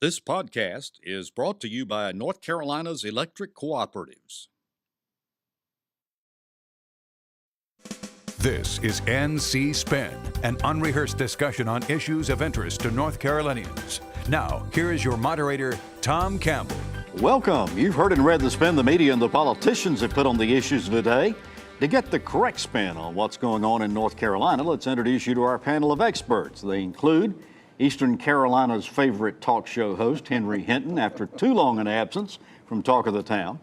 This podcast is brought to you by North Carolina's electric cooperatives. This is NC Spin, an unrehearsed discussion on issues of interest to North Carolinians. Now, here is your moderator, Tom Campbell. Welcome. You've heard and read the spin the media and the politicians have put on the issues of the day. To get the correct spin on what's going on in North Carolina, let's introduce you to our panel of experts. They include Eastern Carolina's favorite talk show host, Henry Hinton, after too long an absence from Talk of the Town,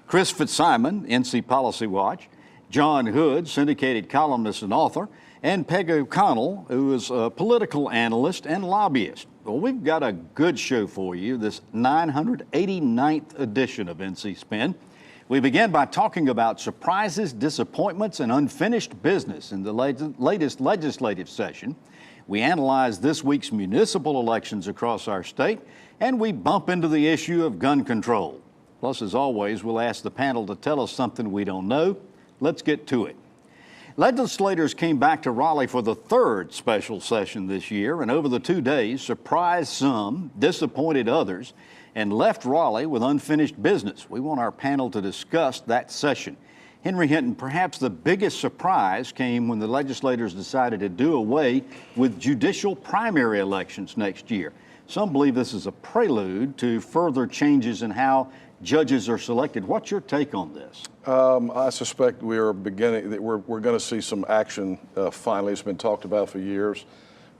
Chris Fitzsimon, NC Policy Watch, John Hood, Syndicated columnist and author, and Peg O'Connell, who is a political analyst and lobbyist. Well, we've got a good show for you, this 989th edition of NC Spin. We begin by talking about surprises, disappointments, and unfinished business in the latest legislative session. We analyze this week's municipal elections across our state, and we bump into the issue of gun control. Plus, as always, we'll ask the panel to tell us something we don't know. Let's get to it. Legislators came back to Raleigh for the third special session this year, and over the 2 days, surprised some, disappointed others, and left Raleigh with unfinished business. We want our panel to discuss that session. Henry Hinton, perhaps the biggest surprise came when the legislators decided to do away with judicial primary elections next year. Some believe this is a prelude to further changes in how judges are selected. What's your take on this? I suspect we're going to see some action finally. It's been talked about for years.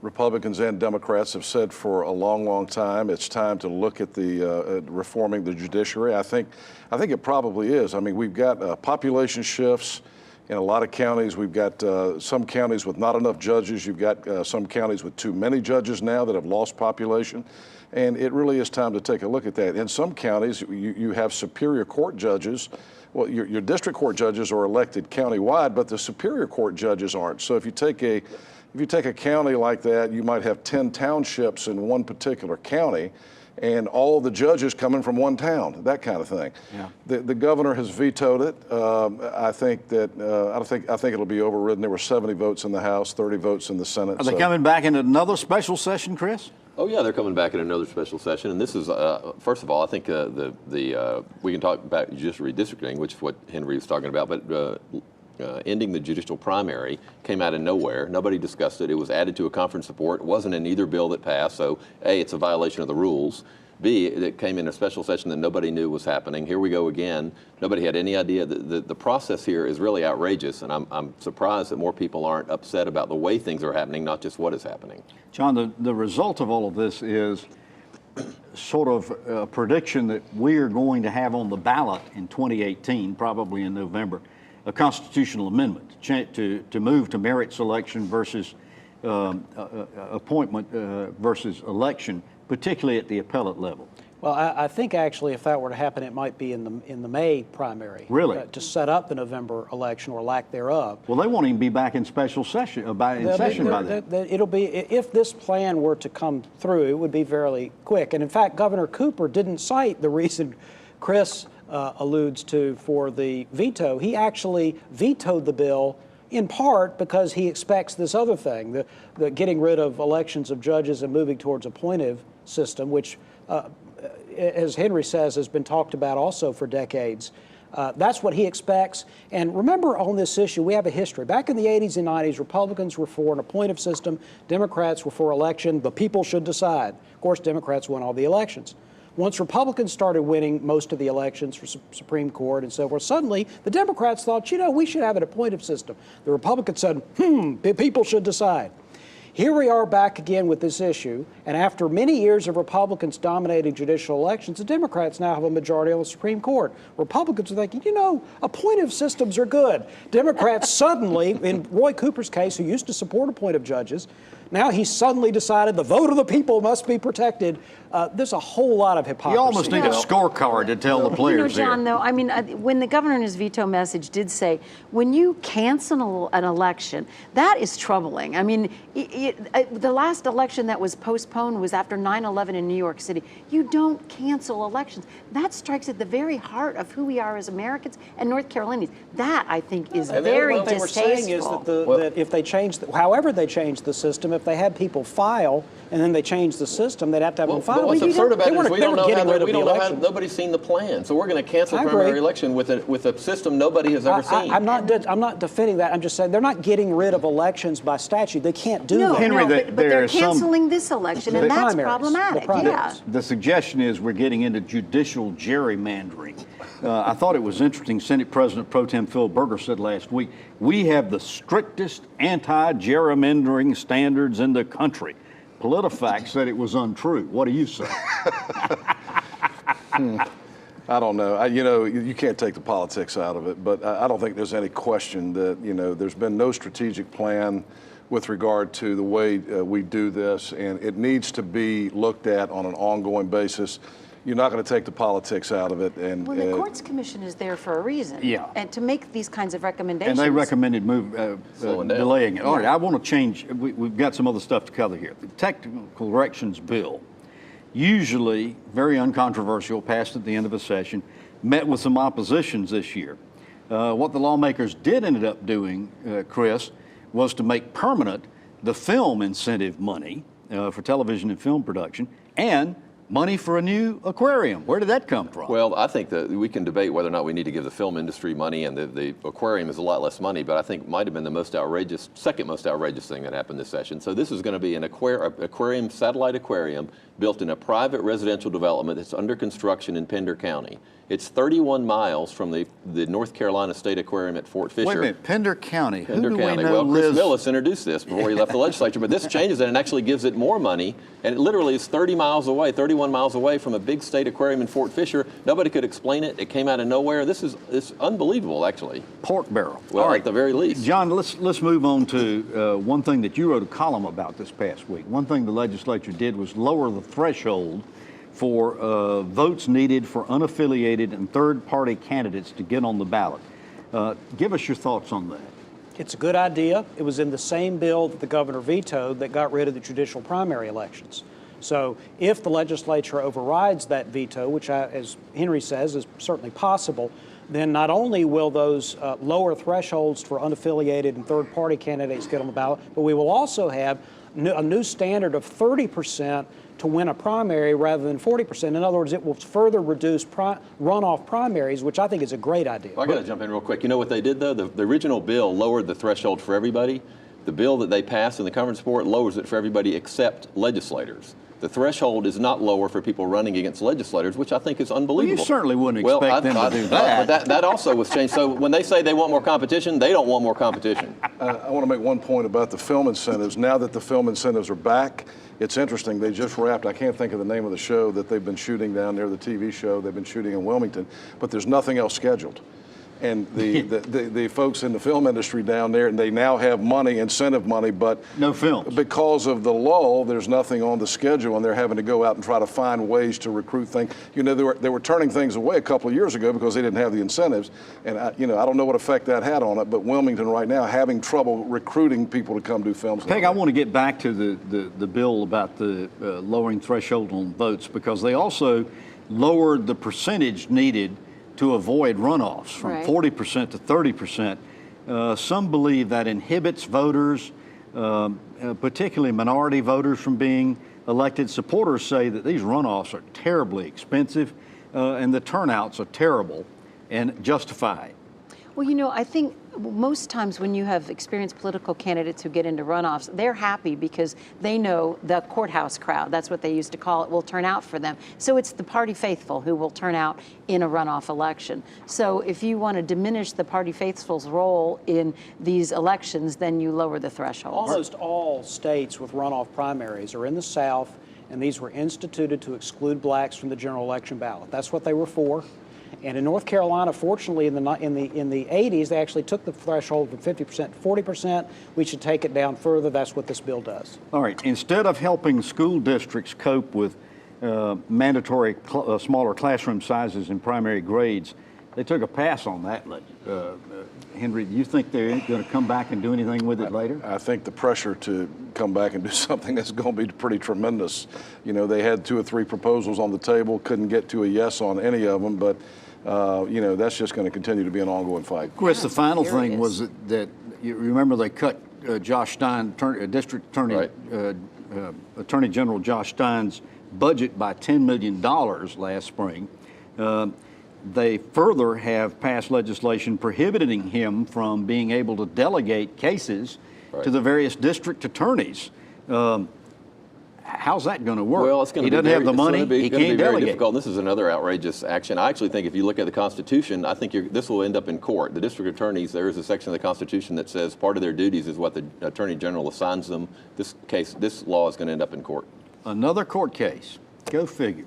Republicans and Democrats have said for a long, long time it's time to look at the reforming the judiciary. I think it probably is. I mean, we've got population shifts in a lot of counties. We've got some counties with not enough judges. You've got some counties with too many judges now that have lost population. And it really is time to take a look at that. In some counties, you have superior court judges. Well, your district court judges are elected countywide, but the superior court judges aren't. So if you take a county like that, you might have 10 townships in one particular county, and all the judges coming from one town, that kind of thing. Yeah. The governor has vetoed it. I think it'll be overridden. There were 70 votes in the House, 30 votes in the Senate. Are they coming back in another special session, Chris? Oh yeah, they're coming back in another special session, and this is first of all, I think we can talk about judicial redistricting, which is what Henry was talking about, but ending the judicial primary came out of nowhere. Nobody discussed it. It was added to a conference report. It wasn't in either bill that passed, so A, it's a violation of the rules. B, it came in a special session that nobody knew was happening. Here we go again. Nobody had any idea. The process here is really outrageous, and I'm surprised that more people aren't upset about the way things are happening, not just what is happening. John, the result of all of this is sort of a prediction that we are going to have on the ballot in 2018, probably in November, a constitutional amendment to move to merit selection versus appointment versus election, particularly at the appellate level. Well, I think actually if that were to happen, it might be in the May primary. Really? To set up the November election or lack thereof. Well, they won't even be back in special session by then. It'll be, if this plan were to come through, it would be fairly quick. And in fact, Governor Cooper didn't cite the reason Chris alludes to for the veto. He actually vetoed the bill in part because he expects this other thing, the getting rid of elections of judges and moving towards a appointive system, which, as Henry says, has been talked about also for decades. That's what he expects. And remember, on this issue, we have a history. Back in the 80s and 90s, Republicans were for an appointive system. Democrats were for election. The people should decide. Of course, Democrats won all the elections. Once Republicans started winning most of the elections for Supreme Court and so forth, suddenly the Democrats thought, we should have an appointive system. The Republicans said, the people should decide. Here we are back again with this issue, and after many years of Republicans dominating judicial elections, the Democrats now have a majority on the Supreme Court. Republicans are thinking, appointive systems are good. Democrats suddenly, in Roy Cooper's case, who used to support appointive judges, now he suddenly decided the vote of the people must be protected. There's a whole lot of hypocrisy. You almost need a scorecard to tell the players John, though, I mean, when the governor in his veto message did say, when you cancel an election, that is troubling. I mean, the last election that was postponed was after 9/11 in New York City. You don't cancel elections. That strikes at the very heart of who we are as Americans and North Carolinians. That, I think, is very distasteful. What they were saying is that if they change, however they change the system, if if they had people file and then they changed the system, they'd have to have them file. But what's Well, absurd about it is we don't know getting rid of we the don't know how, election. nobody's seen the plan. So we're going to cancel I primary agree. election with a system nobody has ever seen. I'm not defending that. I'm just saying they're not getting rid of elections by statute. They can't do that. Henry, no, but there they're are some- canceling this election, and The that's primaries. problematic. The primaries. Yeah. The suggestion is we're getting into judicial gerrymandering. I thought it was interesting. Senate President Pro Tem Phil Berger said last week, we have the strictest anti-gerrymandering standards in the country. PolitiFact said it was untrue. What do you say? I don't know. You can't take the politics out of it, but I don't think there's any question that, there's been no strategic plan with regard to the way we do this, and it needs to be looked at on an ongoing basis. You're not going to take the politics out of it. And Well, the Courts Commission is there for a reason. Yeah. And to make these kinds of recommendations. And they recommended Slowing down. delaying it. All right, I want to change. We've got some other stuff to cover here. The technical corrections bill, usually very uncontroversial, passed at the end of a session, met with some oppositions this year. What the lawmakers did end up doing, Chris, was to make permanent the film incentive money for television and film production and money for a new aquarium. Where did that come from? Well, I think that we can debate whether or not we need to give the film industry money, and the aquarium is a lot less money, but I think it might have been the second most outrageous thing that happened this session. So this is going to be an aquarium, satellite aquarium, built in a private residential development that's under construction in Pender County. It's 31 miles from the North Carolina State Aquarium at Fort Fisher. Wait a minute, Pender County. Pender Who do County. we know Well, Chris lives? Millis introduced this before he left the legislature, but this changes it and actually gives it more money. And it literally is 30 miles away, 31 miles away from a big state aquarium in Fort Fisher. Nobody could explain it. It came out of nowhere. It's unbelievable, actually. Pork barrel. Well, All right. at the very least. John, let's move on to one thing that you wrote a column about this past week. One thing the legislature did was lower the threshold for votes needed for unaffiliated and third-party candidates to get on the ballot. Give us your thoughts on that. It's a good idea. It was in the same bill that the governor vetoed that got rid of the judicial primary elections. So if the legislature overrides that veto, which as Henry says is certainly possible, then not only will those lower thresholds for unaffiliated and third-party candidates get on the ballot, but we will also have a new standard of 30% to win a primary rather than 40%. In other words, it will further reduce runoff primaries, which I think is a great idea. Well, I got to jump in real quick. You know what they did, though? The original bill lowered the threshold for everybody. The bill that they passed in the conference report lowers it for everybody except legislators. The threshold is not lower for people running against legislators, which I think is unbelievable. Well, you certainly wouldn't expect them to do that. But that also was changed. So when they say they want more competition, they don't want more competition. I want to make one point about the film incentives. Now that the film incentives are back, it's interesting. They just wrapped, I can't think of the name of the show that they've been shooting down there, the TV show they've been shooting in Wilmington, but there's nothing else scheduled. And the folks in the film industry down there, and they now have money, incentive money, but no films. Because of the lull, there's nothing on the schedule, and they're having to go out and try to find ways to recruit things. You know, they were turning things away a couple of years ago because they didn't have the incentives, and I don't know what effect that had on it. But Wilmington right now having trouble recruiting people to come do films. Peg, I want to get back to the bill about the lowering threshold on votes, because they also lowered the percentage needed to avoid runoffs from Right. 40% to 30%. Some believe that inhibits voters, particularly minority voters, from being elected. Supporters say that these runoffs are terribly expensive and the turnouts are terrible and justified. Well, I think most times when you have experienced political candidates who get into runoffs, they're happy because they know the courthouse crowd, that's what they used to call it, will turn out for them. So it's the party faithful who will turn out in a runoff election. So if you want to diminish the party faithful's role in these elections, then you lower the threshold. Almost all states with runoff primaries are in the South, and these were instituted to exclude blacks from the general election ballot. That's what they were for. And in North Carolina, fortunately, in the 80s, they actually took the threshold from 50% to 40%. We should take it down further. That's what this bill does. All right, instead of helping school districts cope with mandatory smaller classroom sizes and primary grades, they took a pass on that. Henry, do you think they're going to come back and do anything with it later? I think the pressure to come back and do something that's going to be pretty tremendous. They had 2 or 3 proposals on the table, couldn't get to a yes on any of them, but that's just going to continue to be an ongoing fight. Of course, the final thing Furious. was that you remember they cut Josh Stein, District Attorney, Right. Attorney General Josh Stein's budget by $10 million last spring. They further have passed legislation prohibiting him from being able to delegate cases to the various district attorneys. How's that going to work? Well, it's going to he be doesn't very, have the it's gonna money. be, He gonna can't be very delegate. difficult. This is another outrageous action. I actually think if you look at the Constitution, I think this will end up in court. The district attorneys, there is a section of the Constitution that says part of their duties is what the Attorney General assigns them. This law is going to end up in court. Another court case. Go figure.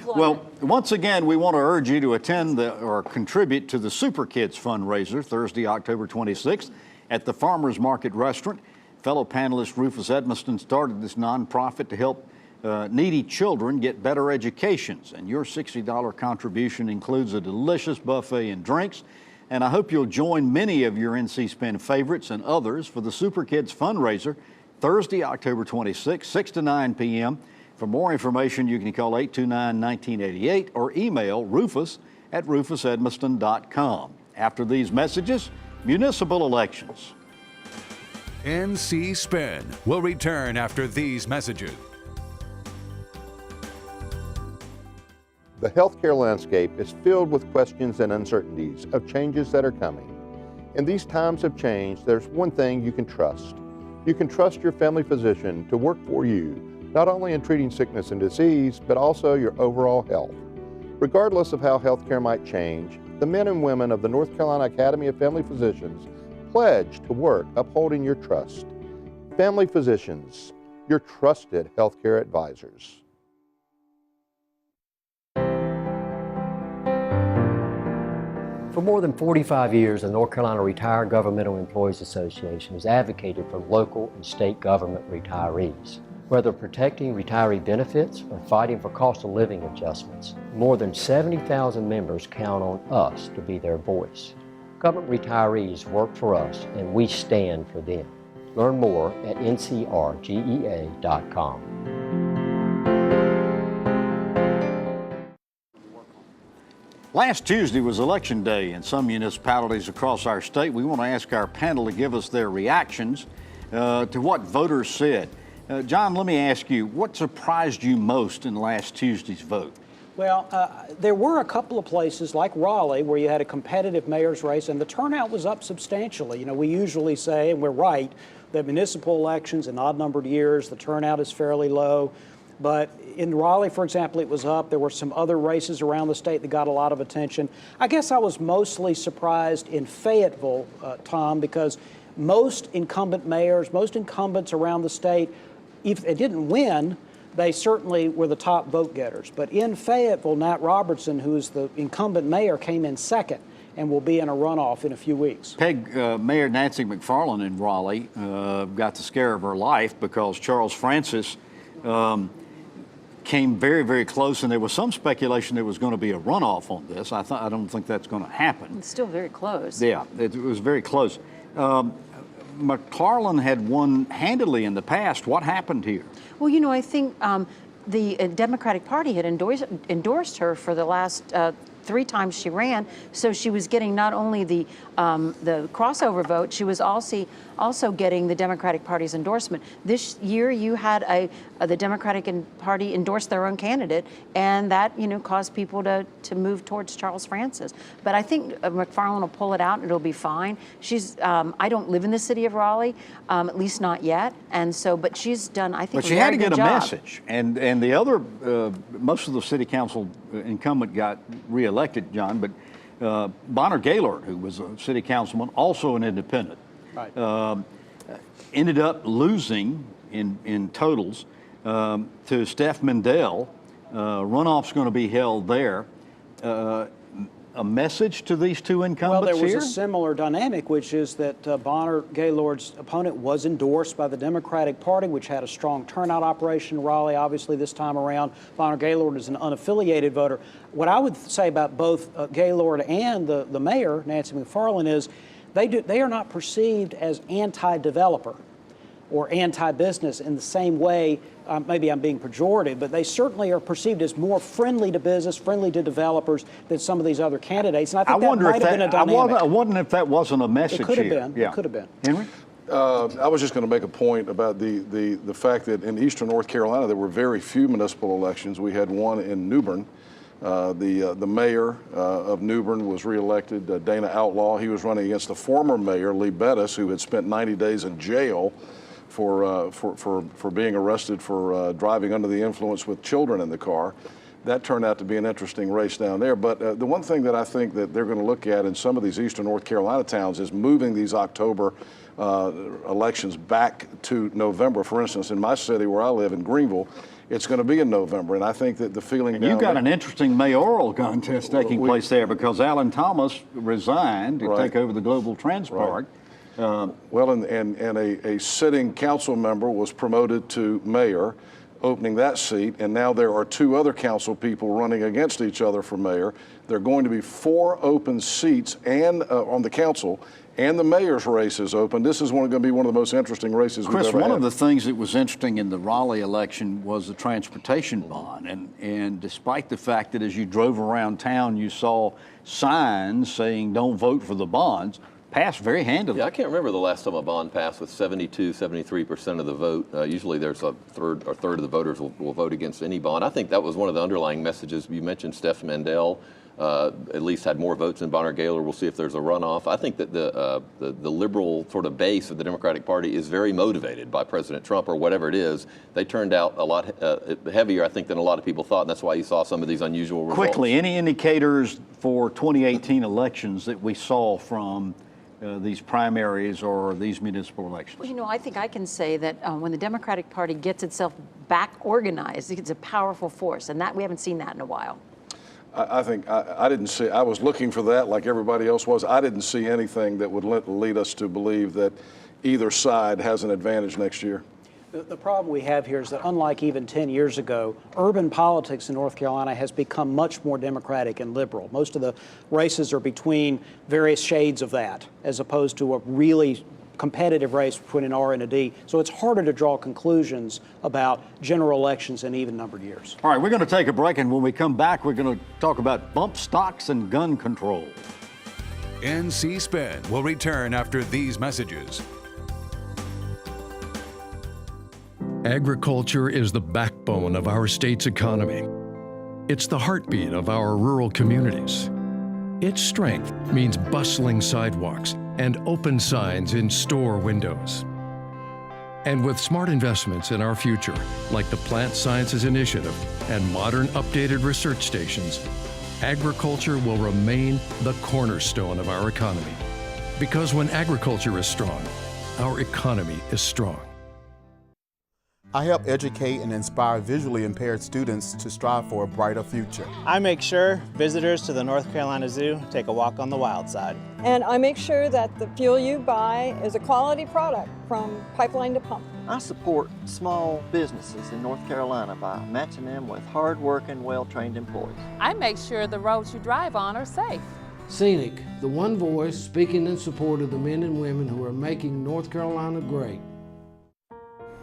Well, once again, we want to urge you to attend or contribute to the Super Kids fundraiser Thursday, October 26th at the Farmers Market Restaurant. Fellow panelist Rufus Edmiston started this nonprofit to help needy children get better educations, and your $60 contribution includes a delicious buffet and drinks. And I hope you'll join many of your NC Spin favorites and others for the Super Kids fundraiser Thursday, October 26th, 6 to 9 p.m. For more information, you can call 829-1988 or email rufus@rufusedmiston.com. After these messages, municipal elections. NC Spin will return after these messages. The healthcare landscape is filled with questions and uncertainties of changes that are coming. In these times of change, there's one thing you can trust. You can trust your family physician to work for you, not only in treating sickness and disease, but also your overall health. Regardless of how healthcare might change, the men and women of the North Carolina Academy of Family Physicians pledge to work upholding your trust. Family Physicians, your trusted healthcare advisors. For more than 45 years, the North Carolina Retired Governmental Employees Association has advocated for local and state government retirees. Whether protecting retiree benefits or fighting for cost of living adjustments, more than 70,000 members count on us to be their voice. Government retirees work for us, and we stand for them. Learn more at ncrgea.com. Last Tuesday was Election Day in some municipalities across our state. We want to ask our panel to give us their reactions to what voters said. John, let me ask you, what surprised you most in last Tuesday's vote? Well, there were a couple of places like Raleigh where you had a competitive mayor's race and the turnout was up substantially. You know, we usually say, and we're right, that municipal elections in odd-numbered years, the turnout is fairly low. But in Raleigh, for example, it was up. There were some other races around the state that got a lot of attention. I guess I was mostly surprised in Fayetteville, Tom, because most incumbent mayors, most incumbents around the state, if they didn't win, they certainly were the top vote getters. But in Fayetteville, Nat Robertson, who is the incumbent mayor, came in second and will be in a runoff in a few weeks. Peg, Mayor Nancy McFarland in Raleigh got the scare of her life because Charles Francis came very, very close, and there was some speculation there was going to be a runoff on this. I don't think that's going to happen. It's still very close. Yeah, it was very close. McFarland had won handily in the past. What happened here? Well, you know, I think the Democratic Party had endorsed her for the last 3 times she ran, so she was getting not only the crossover vote, she was also getting the Democratic Party's endorsement. This year, you had the Democratic Party endorse their own candidate, and that caused people to move towards Charles Francis. But I think McFarland will pull it out, and it'll be fine. She's I don't live in the city of Raleigh, at least not yet, and so but she's done I think. But she had to get a message, and the other most of the city council incumbent got reelected, John, but Bonner Gaylord, who was a city councilman, also an independent, right. Ended up losing in totals to Steph Mendel. Runoff's going to be held there. A message to these two incumbents here? Well, there was a similar dynamic, which is that Bonner Gaylord's opponent was endorsed by the Democratic Party, which had a strong turnout operation in Raleigh, obviously, this time around. Bonner Gaylord is an unaffiliated voter. What I would say about both Gaylord and the mayor, Nancy McFarland, is they are not perceived as anti-developer or anti-business in the same way. Maybe I'm being pejorative, but they certainly are perceived as more friendly to business, friendly to developers than some of these other candidates. And I think that might have been a dynamic. I wonder if that wasn't a message here. It could have here. been. Yeah. It could have been. Henry? I was just going to make a point about the fact that in eastern North Carolina there were very few municipal elections. We had one in New Bern. The mayor of New Bern was reelected, Dana Outlaw. He was running against the former mayor, Lee Bettis, who had spent 90 days in jail for being arrested for driving under the influence with children in the car. That turned out to be an interesting race down there. But the one thing that I think that they're going to look at in some of these eastern North Carolina towns is moving these October elections back to November. For instance, in my city where I live, in Greenville, it's going to be in November. And I think that the feeling And you've got an interesting mayoral contest taking place there because Alan Thomas resigned to take over the Global Transport. Well, and a sitting council member was promoted to mayor, opening that seat, and now there are two other council people running against each other for mayor. There are going to be 4 open seats and on the council, and the mayor's race is open. This is going to be one of the most interesting races we've ever had. Chris, one of the things that was interesting in the Raleigh election was the transportation bond, and despite the fact that as you drove around town you saw signs saying don't vote for the bonds, passed very handily. Yeah, I can't remember the last time a bond passed with 72, 73% of the vote. Usually there's a third of the voters will vote against any bond. I think that was one of the underlying messages. You mentioned Steph Mandel at least had more votes than Bonner Gaylor. We'll see if there's a runoff. I think that the liberal sort of base of the Democratic Party is very motivated by President Trump or whatever it is. They turned out a lot heavier, I think, than a lot of people thought, and that's why you saw some of these unusual results. Quickly, any indicators for 2018 elections that we saw from these primaries or these municipal elections? Well, you know, I think I can say that when the Democratic Party gets itself back organized, it's a powerful force, and that we haven't seen that in a while. I think I didn't see, I was looking for that like everybody else was. I didn't see anything that would lead us to believe that either side has an advantage next year. The problem we have here is that unlike even 10 years ago, urban politics in North Carolina has become much more Democratic and liberal. Most of the races are between various shades of that, as opposed to a really competitive race between an R and a D. So it's harder to draw conclusions about general elections in even-numbered years. All right, we're going to take a break, and when we come back, we're going to talk about bump stocks and gun control. NC Spin will return after these messages. Agriculture is the backbone of our state's economy. It's the heartbeat of our rural communities. Its strength means bustling sidewalks and open signs in store windows. And with smart investments in our future, like the Plant Sciences Initiative and modern updated research stations, agriculture will remain the cornerstone of our economy. Because when agriculture is strong, our economy is strong. I help educate and inspire visually impaired students to strive for a brighter future. I make sure visitors to the North Carolina Zoo take a walk on the wild side. And I make sure that the fuel you buy is a quality product from pipeline to pump. I support small businesses in North Carolina by matching them with hard-working, well-trained employees. I make sure the roads you drive on are safe. Scenic, the one voice speaking in support of the men and women who are making North Carolina great.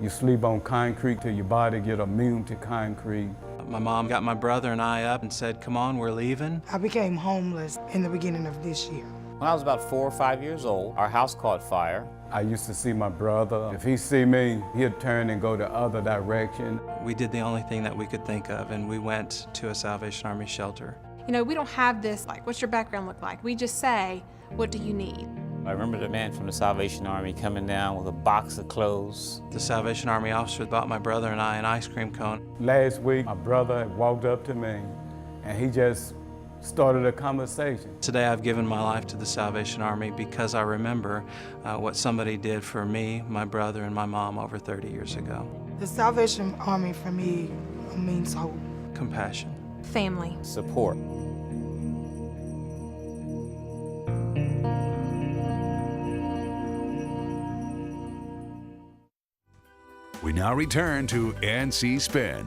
You sleep on concrete till your body get immune to concrete. My mom got my brother and I up and said, come on, we're leaving. I became homeless in the beginning of this year. When I was about 4 or 5 years old, our house caught fire. I used to see my brother. If he see me, he'd turn and go the other direction. We did the only thing that we could think of, and we went to a Salvation Army shelter. You know, we don't have this, like, what's your background look like? We just say, what do you need? I remember the man from the Salvation Army coming down with a box of clothes. The Salvation Army officer bought my brother and I an ice cream cone. Last week, my brother walked up to me, and he just started a conversation. Today, I've given my life to the Salvation Army because I remember what somebody did for me, my brother, and my mom over 30 years ago. The Salvation Army for me means hope. Compassion. Family. Support. We now return to NC Spin.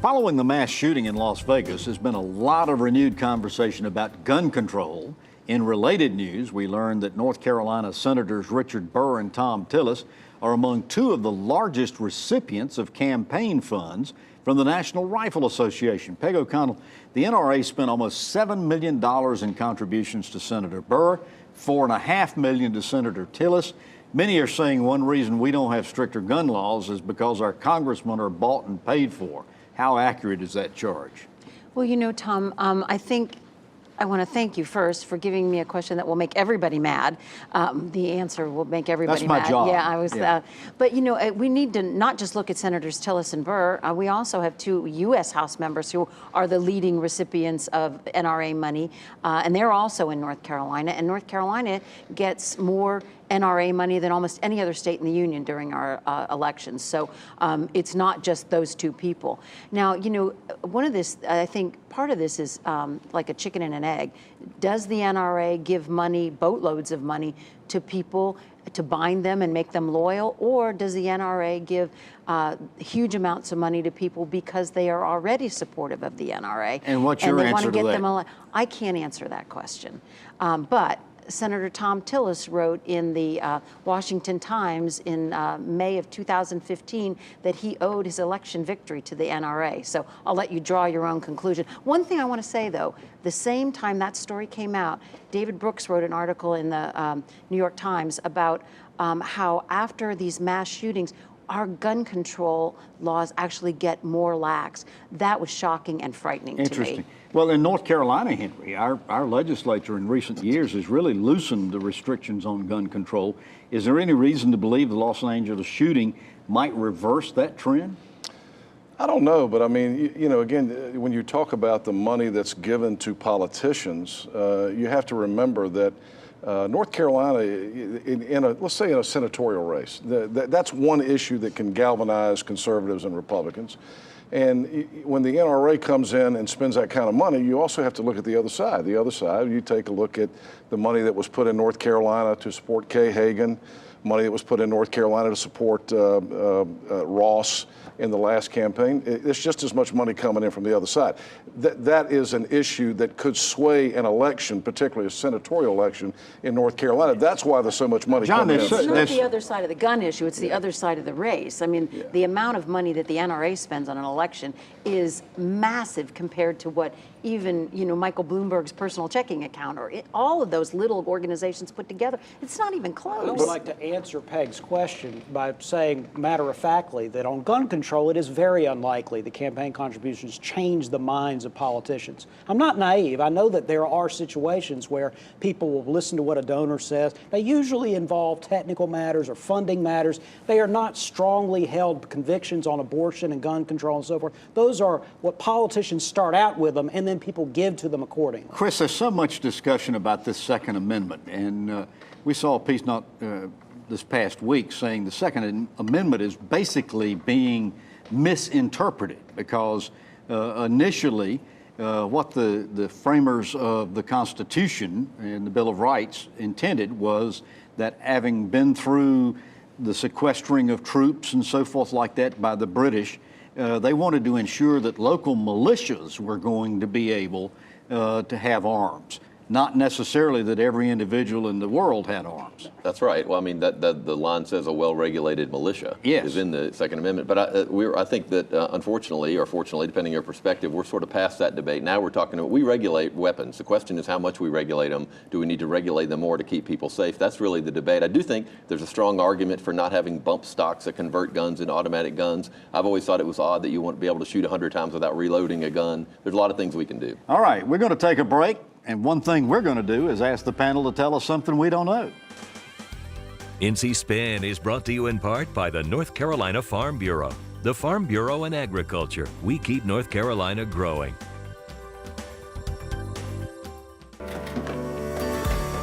Following the mass shooting in Las Vegas, there's been a lot of renewed conversation about gun control. In related news, we learned that North Carolina Senators Richard Burr and Tom Tillis are among 2 of the largest recipients of campaign funds from the National Rifle Association. Peg O'Connell, the NRA spent almost $7 million in contributions to Senator Burr, $4.5 million to Senator Tillis. Many are saying one reason we don't have stricter gun laws is because our congressmen are bought and paid for. How accurate is that charge? Well, you know, Tom, I want to thank you first for giving me a question that will make everybody mad. The answer will make everybody mad. That's my job. Yeah, I was. Yeah. But you know, we need to not just look at Senators Tillis and Burr. We also have 2 U.S. House members who are the leading recipients of NRA money, and they're also in North Carolina. And North Carolina gets more NRA money than almost any other state in the union during our elections. So it's not just those 2 people. Now, you know, one of this, I think part of this is like a chicken and an egg. Does the NRA give money, boatloads of money, to people to bind them and make them loyal, or does the NRA give huge amounts of money to people because they are already supportive of the NRA? And what's your answer to that? I can't answer that question, but Senator Tom Tillis wrote in the Washington Times in May of 2015 that he owed his election victory to the NRA. So I'll let you draw your own conclusion. One thing I want to say, though, the same time that story came out, David Brooks wrote an article in the New York Times about how after these mass shootings, our gun control laws actually get more lax. That was shocking and frightening to me. Interesting. Well, in North Carolina, Henry, our legislature in recent years has really loosened the restrictions on gun control. Is there any reason to believe the Los Angeles shooting might reverse that trend? I don't know, but I mean, you know, again, when you talk about the money that's given to politicians, you have to remember that North Carolina, let's say in a senatorial race, that's one issue that can galvanize conservatives and Republicans. And when the NRA comes in and spends that kind of money, you also have to look at the other side. The other side, you take a look at the money that was put in North Carolina to support Kay Hagan, money that was put in North Carolina to support Ross in the last campaign. It's just as much money coming in from the other side. That is an issue that could sway an election, particularly a senatorial election in North Carolina. That's why there's so much money coming in. It's not the other side of the gun issue, it's the other side of the race. I mean, the amount of money that the NRA spends on an election is massive compared to what even, you know, Michael Bloomberg's personal checking account or all of those little organizations put together. It's not even close. I would like to answer Peg's question by saying matter-of-factly that on gun control, it is very unlikely the campaign contributions change the minds of politicians. I'm not naive. I know that there are situations where people will listen to what a donor says. They usually involve technical matters or funding matters. They are not strongly held convictions on abortion and gun control and so forth. Those are what politicians start out with them, and then people give to them accordingly. Chris, there's so much discussion about this Second Amendment, and we saw a piece not this past week saying the Second Amendment is basically being misinterpreted because initially what the framers of the Constitution and the Bill of Rights intended was that having been through the sequestering of troops and so forth like that by the British, they wanted to ensure that local militias were going to be able to have arms. Not necessarily that every individual in the world had arms. That's right. Well, I mean, the line says a well-regulated militia is in the Second Amendment. But I think that unfortunately, or fortunately, depending on your perspective, we're sort of past that debate. Now we're talking about, we regulate weapons. The question is how much we regulate them. Do we need to regulate them more to keep people safe? That's really the debate. I do think there's a strong argument for not having bump stocks that convert guns into automatic guns. I've always thought it was odd that you won't be able to shoot 100 times without reloading a gun. There's a lot of things we can do. All right, we're going to take a break. And one thing we're going to do is ask the panel to tell us something we don't know. NC Spin is brought to you in part by the North Carolina Farm Bureau. The Farm Bureau and Agriculture. We keep North Carolina growing.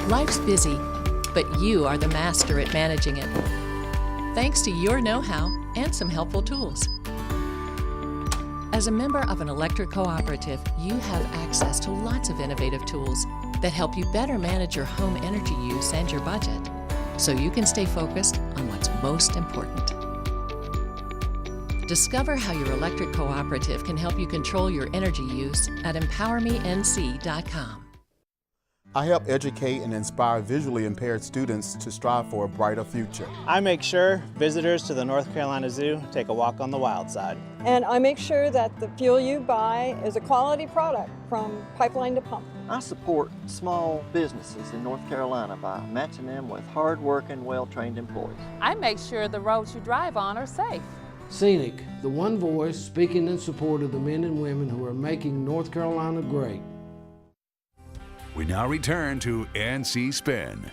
Life's busy, but you are the master at managing it. Thanks to your know-how and some helpful tools. As a member of an electric cooperative, you have access to lots of innovative tools that help you better manage your home energy use and your budget, so you can stay focused on what's most important. Discover how your electric cooperative can help you control your energy use at EmpowerMeNC.com. I help educate and inspire visually impaired students to strive for a brighter future. I make sure visitors to the North Carolina Zoo take a walk on the wild side. And I make sure that the fuel you buy is a quality product from pipeline to pump. I support small businesses in North Carolina by matching them with hard-working, well-trained employees. I make sure the roads you drive on are safe. Scenic, the one voice speaking in support of the men and women who are making North Carolina great. We now return to NC Spin.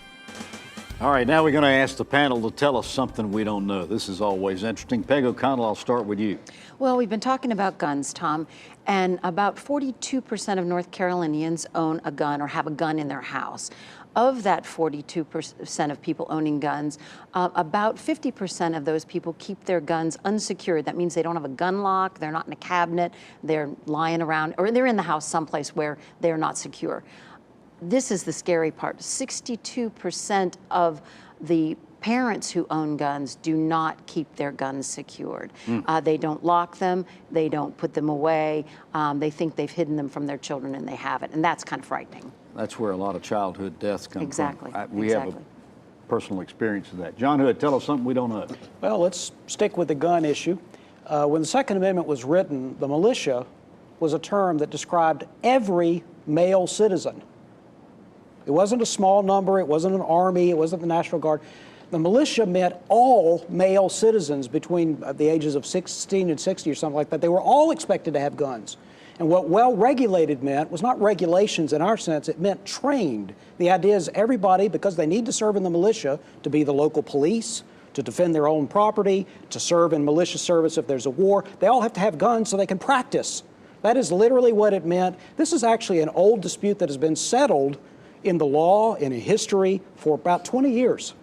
All right, now we're going to ask the panel to tell us something we don't know. This is always interesting. Peg O'Connell, I'll start with you. Well, we've been talking about guns, Tom, and about 42% of North Carolinians own a gun or have a gun in their house. Of that 42% of people owning guns, about 50% of those people keep their guns unsecured. That means they don't have a gun lock, they're not in a cabinet, they're lying around, or they're in the house someplace where they're not secure. This is the scary part. 62% of the parents who own guns do not keep their guns secured. They don't lock them, they don't put them away, they think they've hidden them from their children and they haven't, and that's kind of frightening. That's where a lot of childhood deaths come Exactly. from. We have a personal experience of that. John Hood, tell us something we don't know. Well, let's stick with the gun issue. When the Second Amendment was written, the militia was a term that described every male citizen. It wasn't a small number, it wasn't an army, it wasn't the National Guard. The militia meant all male citizens between the ages of 16 and 60 or something like that. They were all expected to have guns. And what well-regulated meant was not regulations in our sense, it meant trained. The idea is everybody, because they need to serve in the militia, to be the local police, to defend their own property, to serve in militia service if there's a war, they all have to have guns so they can practice. That is literally what it meant. This is actually an old dispute that has been settled in the law and in history for about 20 years.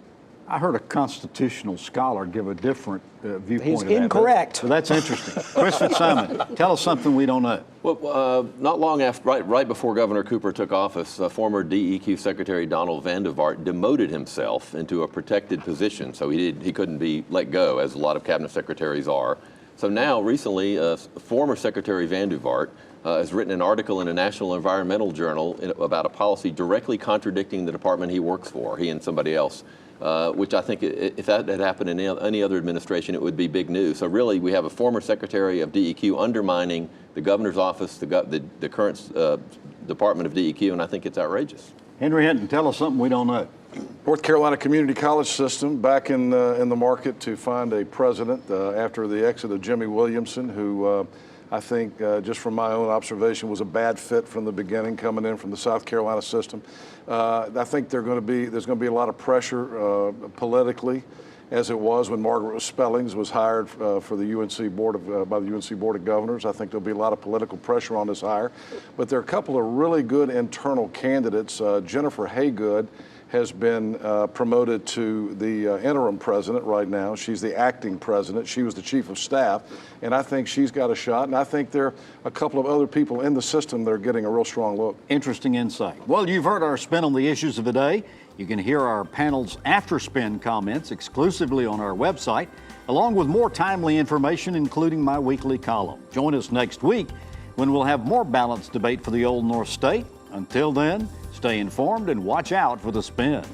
I heard a constitutional scholar give a different viewpoint He's of that. incorrect. So that's interesting. Chris Fitzsimon, tell us something we don't know. Well, not long after, right before Governor Cooper took office, former DEQ Secretary Donald Vandevart demoted himself into a protected position. So he couldn't be let go, as a lot of cabinet secretaries are. So now, recently, former Secretary Vandevart has written an article in a national environmental journal about a policy directly contradicting the department he works for, he and somebody else. Which I think if that had happened in any other administration, it would be big news. So really, we have a former secretary of DEQ undermining the governor's office, the current Department of DEQ, and I think it's outrageous. Henry Hinton, tell us something we don't know. North Carolina Community College System back in the market to find a president after the exit of Jimmy Williamson, who I think, just from my own observation, was a bad fit from the beginning, coming in from the South Carolina system. I think there's going to be a lot of pressure politically, as it was when Margaret Spellings was hired for the UNC board by the UNC Board of Governors. I think there'll be a lot of political pressure on this hire. But there are a couple of really good internal candidates. Jennifer Haygood has been promoted to the interim president right now. She's the acting president. She was the chief of staff, and I think she's got a shot. And I think there are a couple of other people in the system that are getting a real strong look. Interesting insight. Well, you've heard our spin on the issues of the day. You can hear our panel's after spin comments exclusively on our website, along with more timely information, including my weekly column. Join us next week when we'll have more balanced debate for the Old North State. Until then, stay informed and watch out for the spin.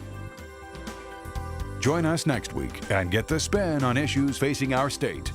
Join us next week and get the spin on issues facing our state.